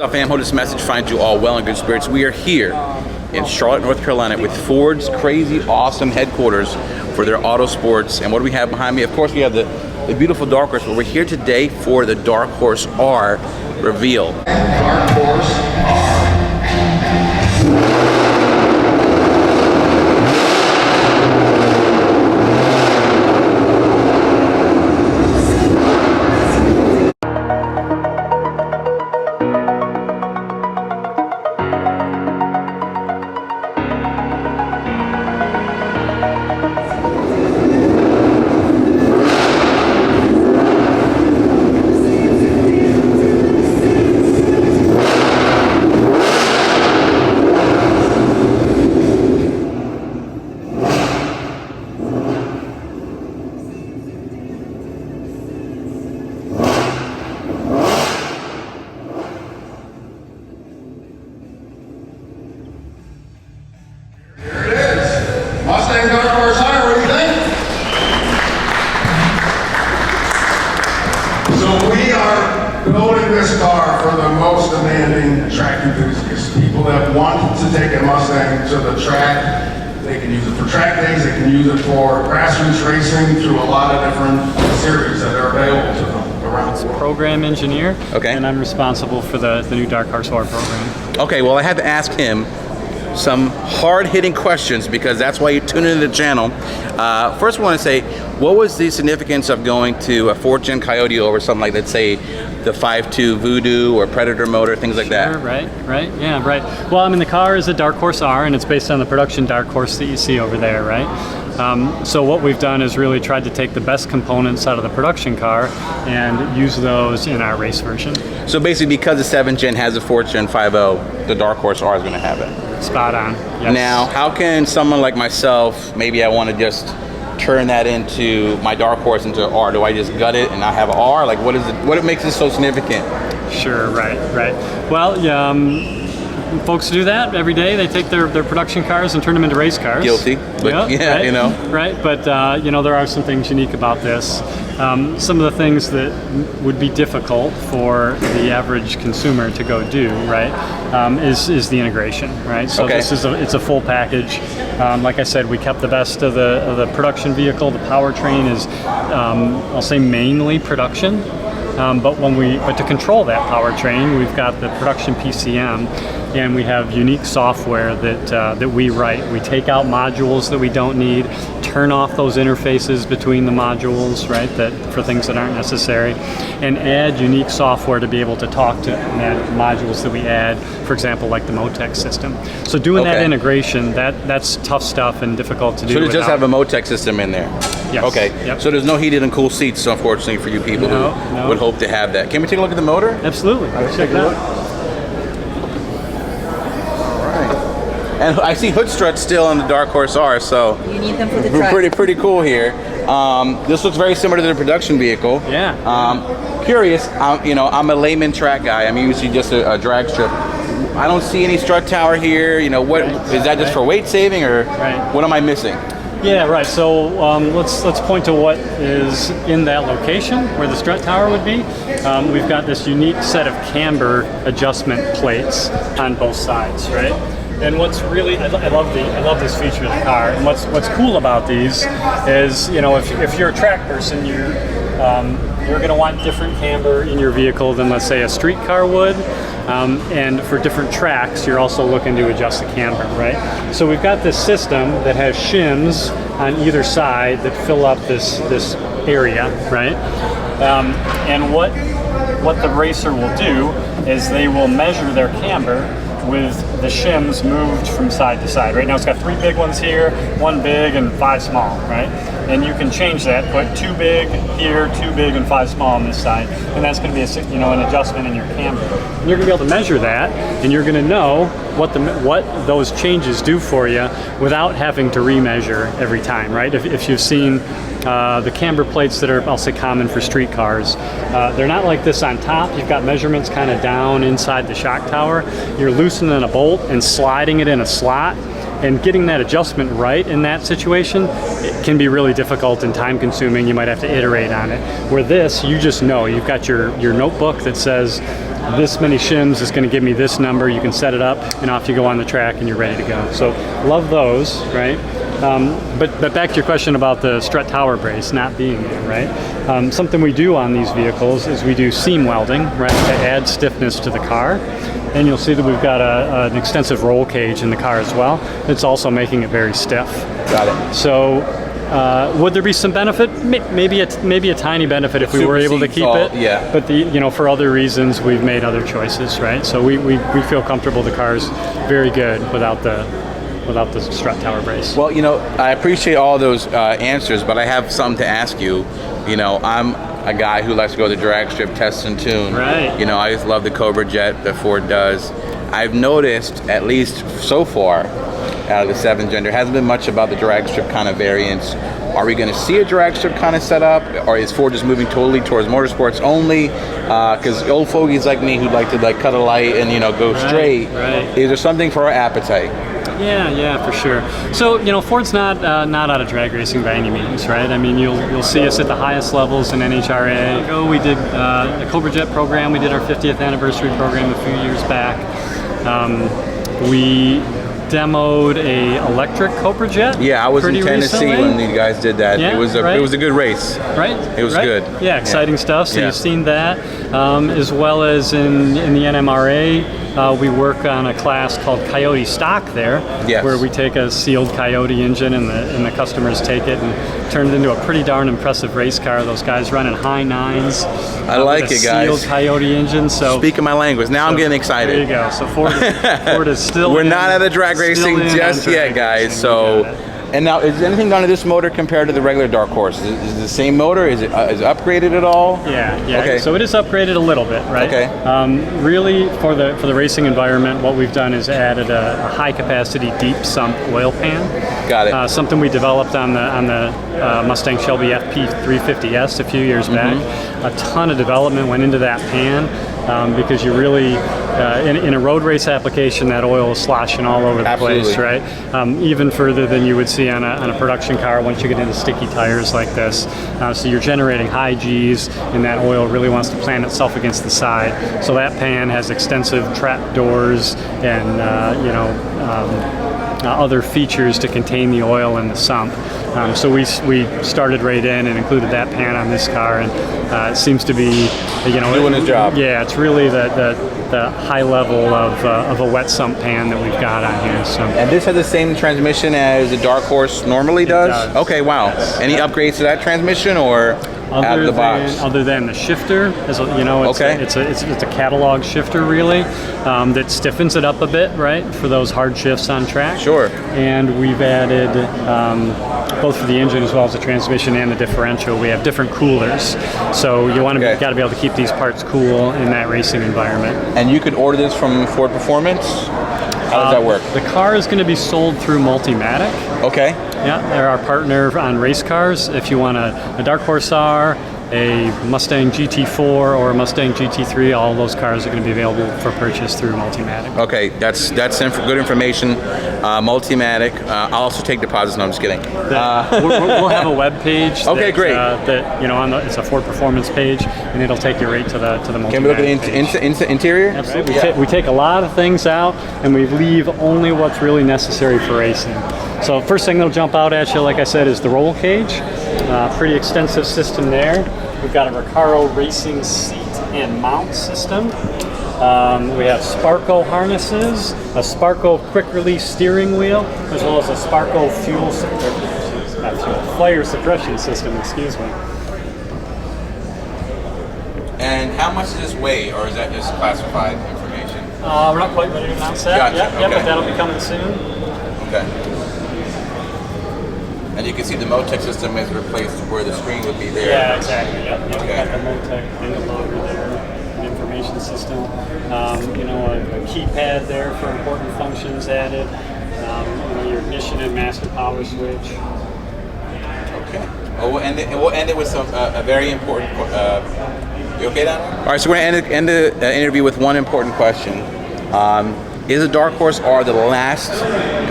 Fam, hope this message finds you all well and good spirits. We are here in Charlotte, North Carolina with Ford's crazy awesome headquarters for their auto sports. And what do we have behind me? Of course, we have the beautiful Dark Horse, but we're here today for the Dark Horse R reveal. Dark Horse R. Mustang Dark Horse R, what do you think? So we are building this car for the most demanding track enthusiasts. People that want to take a Mustang to the track. They can use it for track days, they can use it for grassroots racing through a lot of different series that are available to them around the world. Program engineer, Okay. and I'm responsible for the new Dark Horse R program. Okay, well, I had to ask him some hard-hitting questions because that's why you tune into the channel. First, I want to say, what was the significance of going to a 4th Gen Coyote over something like, let's say, the 5.2 Voodoo or Predator motor, things like that? Right. Well, I mean, the car is a Dark Horse R, and it's based on the production Dark Horse that you see over there, right? So what we've done is really tried to take the best components out of the production car and use those in our race version. So basically, because the 7th Gen has a 4th Gen 5.0, the Dark Horse R is going to have it. Spot on. Yes. Now, how can someone like myself, maybe I want to just turn that into my Dark Horse into R? Do I just gut it and I have R? Like, what is it? What makes it so significant? Sure. Right. Well, folks do that every day. They take their production cars and turn them into race cars. Guilty, but yeah, right, you know. Right, but there are some things unique about this. Some of the things that would be difficult for the average consumer to go do, right, is the integration, right? So Okay. it's a full package. Like I said, we kept the best of the production vehicle. The powertrain is, I'll say, mainly production. But to control that powertrain, we've got the production PCM, and we have unique software that we write. We take out modules that we don't need, turn off those interfaces between the modules, right, that for things that aren't necessary, and add unique software to be able to talk to and add modules that we add, for example, like the Motec system. So doing that integration, that's tough stuff and difficult to do. So it does have a Motec system in there? Yes. Okay. Yep. So there's no heated and cool seats, unfortunately, for you people who would hope to have that. Can we take a look at the motor? Absolutely. Check it out. All right. And I see hood struts still on the Dark Horse R, so you need them for the track. pretty cool here. This looks very similar to the production vehicle. Yeah. Curious, I'm a layman track guy. I'm usually just a drag strip. I don't see any strut tower here. What is that just for weight saving, or what am I missing? Yeah, right. So let's point to what is in that location where the strut tower would be. We've got this unique set of camber adjustment plates on both sides, right? And what's really, I love this feature of the car. And what's cool about these is, if you're a track person, you're going to want different camber in your vehicle than, let's say, a street car would. And for different tracks, you're also looking to adjust the camber, right? So we've got this system that has shims on either side that fill up this area, right? And what the racer will do is they will measure their camber with the shims moved from side to side. Right now it's got 3 big ones here, 1 big and 5 small, right? And you can change that, put 2 big here, 2 big and 5 small on this side, and that's going to be an adjustment in your camber. And you're going to be able to measure that, and you're going to know what those changes do for you without having to remeasure every time, right? If you've seen the camber plates that are, I'll say, common for street cars, they're not like this on top. You've got measurements kind of down inside the shock tower. You're loosening a bolt and sliding it in a slot, and getting that adjustment right in that situation, it can be really difficult and time consuming. You might have to iterate on it. Where this, you just know, you've got your notebook that says, this many shims is going to give me this number. You can set it up, and off you go on the track, and you're ready to go. So love those, right? But back to your question about the strut tower brace not being there, right? Something we do on these vehicles is we do seam welding, right, to add stiffness to the car. And you'll see that we've got an extensive roll cage in the car as well. It's also making it very stiff. Got it. So would there be some benefit? Maybe a tiny benefit if we were able to keep it. Yeah. But for other reasons, we've made other choices, right? So we feel comfortable the car's very good without the strut tower brace. Well, I appreciate all those answers, but I have something to ask you. I'm a guy who likes to go to the drag strip, test and tune. Right. I just love the Cobra Jet that Ford does. I've noticed, at least so far, out of the 7th gen, there hasn't been much about the drag strip kind of variants. Are we going to see a drag strip kind of setup, or is Ford just moving totally towards motorsports only? Because old fogies like me who like to cut a light and go straight. Right. Is there something for our appetite? Yeah, for sure. So Ford's not out of drag racing by any means, right? I mean, you'll see us at the highest levels in NHRA. We did the Cobra Jet program. We did our 50th anniversary program a few years back. We demoed a electric Cobra Jet. Yeah, I was in Tennessee recently. when you guys did that. Yeah, it was a good race. Right. It was good. Yeah, exciting stuff. So Yeah. you've seen that, as well as in the NMRA. We work on a class called Coyote Stock there, Yes. where we take a sealed Coyote engine and the customers take it and turn it into a pretty darn impressive race car. Those guys running high 9s. I like with a it, guys. Sealed Coyote engine. So Speaking my language. Now I'm getting excited. there you go. So Ford is still. We're not out of drag racing just yet, guys. So, and now, is anything done to this motor compared to the regular Dark Horse? Is it the same motor? Is it upgraded at all? Yeah. Okay. So it is upgraded a little bit, right? Okay. Really, for the racing environment, what we've done is added a high capacity deep sump oil pan. Got it. Something we developed on the Mustang Shelby FP350S a few years back. A ton of development went into that pan because you really, in a road race application, that oil is sloshing all over the place, right? Even further than you would see on a production car once you get into sticky tires like this. So you're generating high Gs, and that oil really wants to plant itself against the side. So that pan has extensive trap doors and other features to contain the oil in the sump. So we started right in and included that pan on this car, and it seems to be doing its job. Yeah, it's really the high level of a wet sump pan that we've got on here. So. And this has the same transmission as the Dark Horse normally does? Okay, wow. Any upgrades to that transmission, or out of the box? Other than the shifter, it's a catalog shifter really that stiffens it up a bit, right, for those hard shifts on track. Sure. And we've added both for the engine as well as the transmission and the differential. We have different coolers, so you want to got to be able to keep these parts cool in that racing environment. And you could order this from Ford Performance? How does that work? The car is going to be sold through Multimatic. Okay. Yeah, they're our partner on race cars. If you want a Dark Horse R, a Mustang GT4, or a Mustang GT3, all those cars are going to be available for purchase through Multimatic. Okay, that's good information. Multimatic. I'll also take deposits. No, I'm just kidding. We'll have a web page. Okay, great. It's a Ford Performance page, and it'll take you right to the Multimatic. Can we look at the interior? Absolutely. Yeah. We take a lot of things out, and we leave only what's really necessary for racing. So first thing that'll jump out at you, like I said, is the roll cage. Pretty extensive system there. We've got a Recaro racing seat and mount system. We have Sparco harnesses, a Sparco quick release steering wheel, as well as a Sparco fire suppression system, excuse me. And how much does this weigh, or is that just classified information? We're not quite ready to announce that. Gotcha. Yep, Okay. but that'll be coming soon. Okay. And you can see the Motec system is replaced where the screen would be there. Yeah, exactly. Yep. We've Okay. got the Motec data logger there, an information system. A keypad there for important functions added. Your ignition and master power switch. Okay. Well, we'll end it with some a very important. You okay, Don? All right. So we're gonna end the interview with one important question. Is the Dark Horse R the last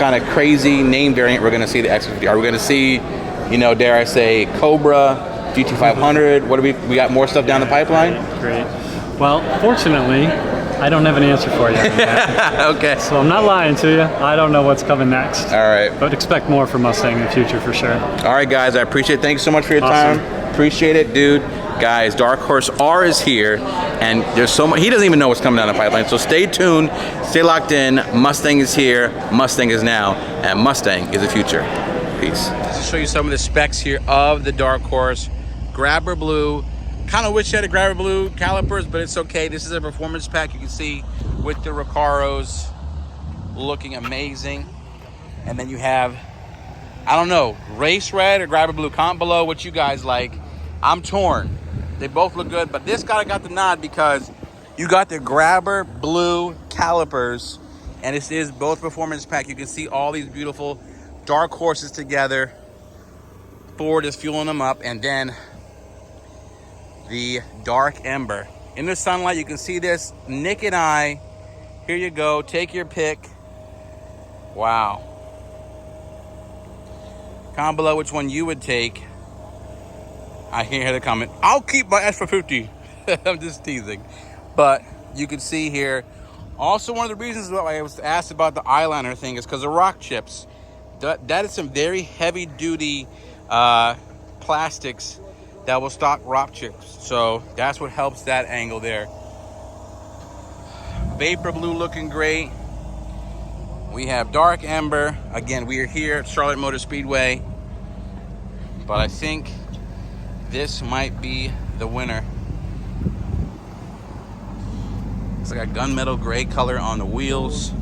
kind of crazy name variant we're going to see the X50? Are we going to see, dare I say, Cobra, GT500? What do we got more stuff down the pipeline? Great. Well, fortunately, I don't have an answer for you on that. Okay. So I'm not lying to you. I don't know what's coming next. All right. But expect more from Mustang in the future for sure. All right, guys. I appreciate it. Thanks so much for your Awesome. time. Appreciate it, dude. Guys, Dark Horse R is here, and there's so much. He doesn't even know what's coming down the pipeline. So stay tuned. Stay locked in. Mustang is here. Mustang is now, and Mustang is the future. Peace. Just to show you some of the specs here of the Dark Horse. Grabber blue. Kind of wish you had a grabber blue calipers, but it's okay. This is a performance pack. You can see with the Recaros looking amazing. And then you have, I don't know, race red or grabber blue. Comment below what you guys like. I'm torn. They both look good, but this guy got the nod because you got the grabber blue calipers, and this is both performance pack. You can see all these beautiful Dark Horses together. Ford is fueling them up, and then the Dark Ember. In the sunlight, you can see this naked eye. Here you go, take your pick. Wow. Comment below which one you would take. I can't hear the comment. I'll keep my S450. I'm just teasing. But you can see here, also one of the reasons why I was asked about the eyeliner thing is because of rock chips. That is some very heavy duty plastics that will stop rock chips. So that's what helps that angle there. Vapor blue looking great. We have Dark Ember. Again, we are here at Charlotte Motor Speedway. But I think this might be the winner. It's like a gunmetal gray color on the wheels.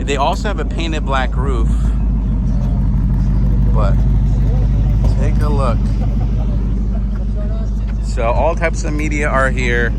They also have a painted black roof. But take a look. So all types of media are here.